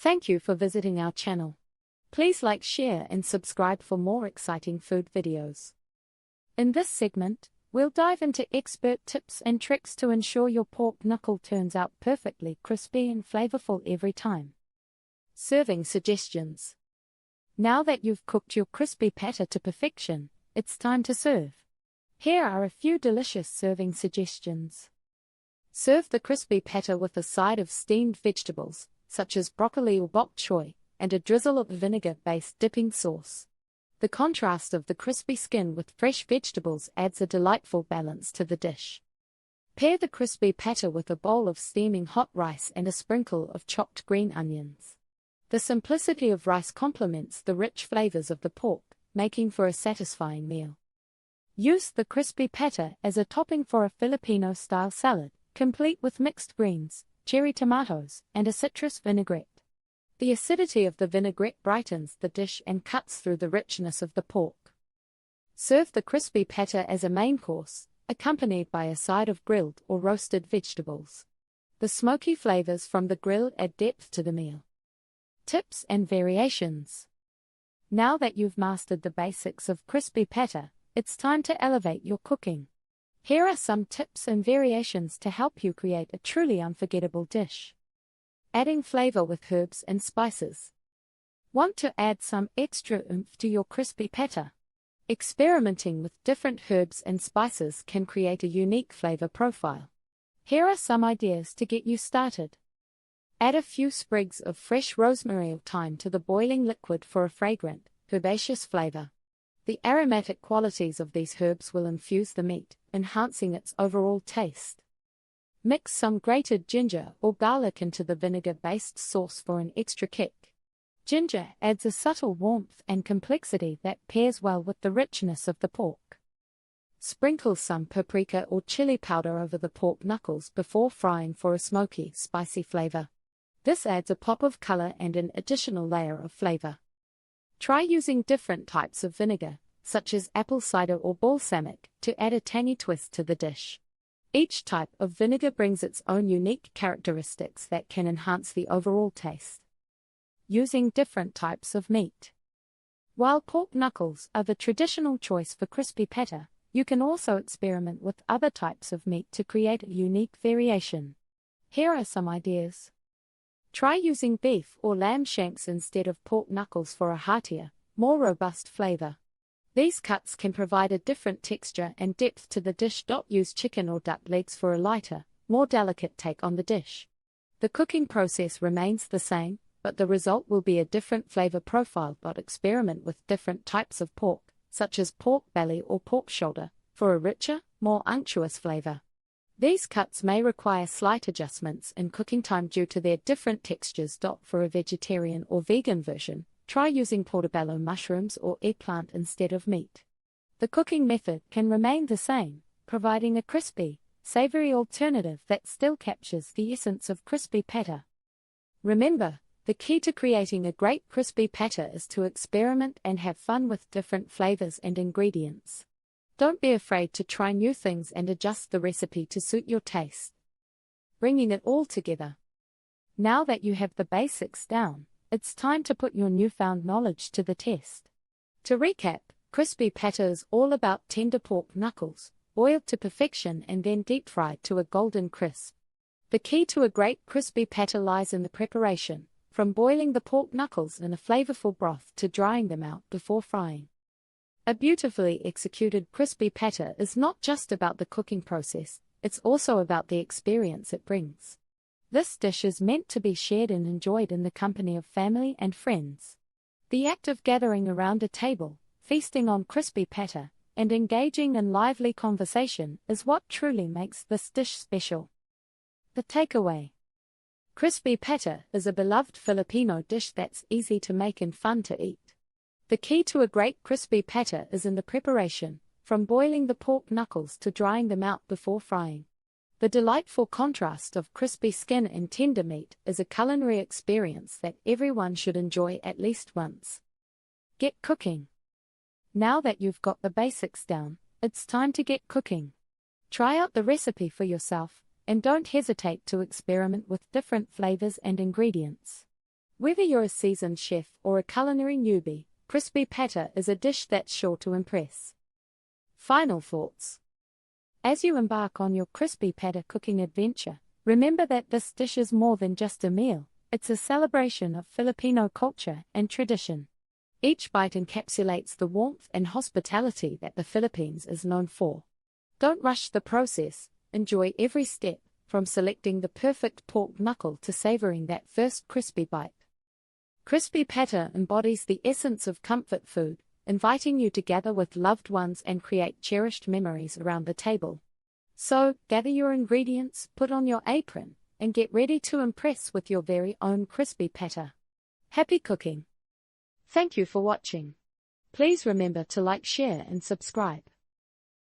Thank you for visiting our channel. Please like, share and subscribe for more exciting food videos. In this segment, we'll dive into expert tips and tricks to ensure your pork knuckle turns out perfectly crispy and flavorful every time. Serving suggestions. Now that you've cooked your crispy pata to perfection, it's time to serve. Here are a few delicious serving suggestions. Serve the crispy pata with a side of steamed vegetables, such as broccoli or bok choy, and a drizzle of vinegar-based dipping sauce. The contrast of the crispy skin with fresh vegetables adds a delightful balance to the dish. Pair the crispy pata with a bowl of steaming hot rice and a sprinkle of chopped green onions. The simplicity of rice complements the rich flavors of the pork, making for a satisfying meal. Use the crispy pata as a topping for a Filipino-style salad, complete with mixed greens, cherry tomatoes, and a citrus vinaigrette. The acidity of the vinaigrette brightens the dish and cuts through the richness of the pork. Serve the crispy pata as a main course, accompanied by a side of grilled or roasted vegetables. The smoky flavors from the grill add depth to the meal. Tips and variations. Now that you've mastered the basics of crispy pata, it's time to elevate your cooking. Here are some tips and variations to help you create a truly unforgettable dish. Adding flavor with herbs and spices. Want to add some extra oomph to your crispy pata? Experimenting with different herbs and spices can create a unique flavor profile. Here are some ideas to get you started. Add a few sprigs of fresh rosemary or thyme to the boiling liquid for a fragrant, herbaceous flavor. The aromatic qualities of these herbs will infuse the meat, enhancing its overall taste. Mix some grated ginger or garlic into the vinegar-based sauce for an extra kick. Ginger adds a subtle warmth and complexity that pairs well with the richness of the pork. Sprinkle some paprika or chili powder over the pork knuckles before frying for a smoky, spicy flavor. This adds a pop of color and an additional layer of flavor. Try using different types of vinegar, such as apple cider or balsamic, to add a tangy twist to the dish. Each type of vinegar brings its own unique characteristics that can enhance the overall taste. Using different types of meat. While pork knuckles are the traditional choice for crispy pata, you can also experiment with other types of meat to create a unique variation. Here are some ideas. Try using beef or lamb shanks instead of pork knuckles for a heartier, more robust flavor. These cuts can provide a different texture and depth to the dish. Use chicken or duck legs for a lighter, more delicate take on the dish. The cooking process remains the same, but the result will be a different flavor profile. Experiment with different types of pork, such as pork belly or pork shoulder, for a richer, more unctuous flavor. These cuts may require slight adjustments in cooking time due to their different textures. For a vegetarian or vegan version, try using portobello mushrooms or eggplant instead of meat. The cooking method can remain the same, providing a crispy, savory alternative that still captures the essence of crispy pata. Remember, the key to creating a great crispy pata is to experiment and have fun with different flavors and ingredients. Don't be afraid to try new things and adjust the recipe to suit your taste. Bringing it all together. Now that you have the basics down, it's time to put your newfound knowledge to the test. To recap, crispy pata is all about tender pork knuckles, boiled to perfection and then deep-fried to a golden crisp. The key to a great crispy pata lies in the preparation, from boiling the pork knuckles in a flavorful broth to drying them out before frying. A beautifully executed crispy pata is not just about the cooking process, it's also about the experience it brings. This dish is meant to be shared and enjoyed in the company of family and friends. The act of gathering around a table, feasting on crispy pata, and engaging in lively conversation is what truly makes this dish special. The takeaway. Crispy pata is a beloved Filipino dish that's easy to make and fun to eat. The key to a great crispy pata is in the preparation, from boiling the pork knuckles to drying them out before frying. The delightful contrast of crispy skin and tender meat is a culinary experience that everyone should enjoy at least once. Get cooking. Now that you've got the basics down, it's time to get cooking. Try out the recipe for yourself, and don't hesitate to experiment with different flavors and ingredients. Whether you're a seasoned chef or a culinary newbie, crispy pata is a dish that's sure to impress. Final thoughts. As you embark on your crispy pata cooking adventure, remember that this dish is more than just a meal, it's a celebration of Filipino culture and tradition. Each bite encapsulates the warmth and hospitality that the Philippines is known for. Don't rush the process, enjoy every step, from selecting the perfect pork knuckle to savoring that first crispy bite. Crispy pata embodies the essence of comfort food, inviting you to gather with loved ones and create cherished memories around the table. So, gather your ingredients, put on your apron, and get ready to impress with your very own crispy pata. Happy cooking! Thank you for watching. Please remember to like, share, and subscribe.